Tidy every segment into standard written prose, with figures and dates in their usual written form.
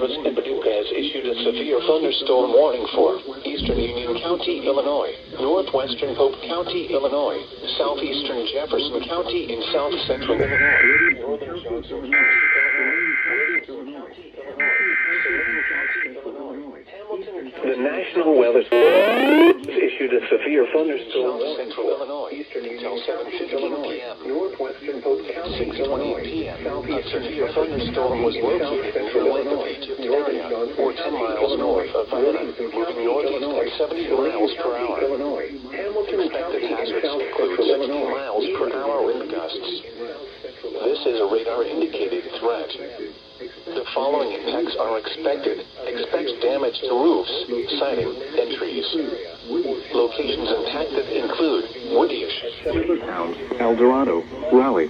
Service in Paducah has issued a severe thunderstorm warning for eastern Union County, Illinois, northwestern Pope County, Illinois, southeastern Jefferson County in south central Illinois, northern Johnson County, the National Weather Service issued a severe thunderstorm warning for eastern Union County, Illinois, northwestern Pope County, 6:28 p.m. A severe thunderstorm was located in the Lake of Egypt area, or 10 miles north of Vienna, moving northeast at 70 miles per hour. Expected hazards include 60 miles per hour wind gusts. This is a radar-indicated threat. The following impacts are expected. Expect damage to roofs, siding, and trees. Locations impacted include Woodyish, Town, El Dorado, Raleigh,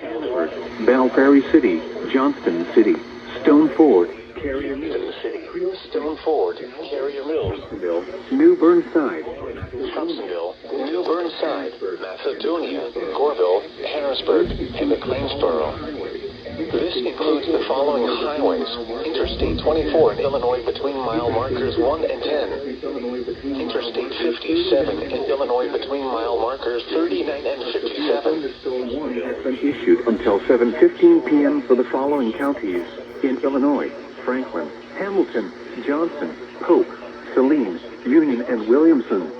Hanford, Bell Ferry City, Johnston City, Stone Ford, Carrier Mills City, Stone Ford, Carrier Mills, New Burnside, Thompsonville, New Burnside, Macedonia, Goreville, Harrisburg, and McLeansboro. This includes the following highways: Interstate 24 in Illinois between mile markers 1 and 10. Interstate 57 in Illinois between mile markers 39 and 57. Thunderstorm warning has been issued until 7:15 p.m. for the following counties in Illinois: Franklin, Hamilton, Johnson, Pope, Saline, Union, and Williamson.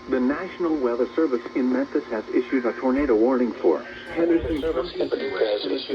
The National Weather Service in Memphis has issued a tornado warning for Henderson. Service in Paducah has issued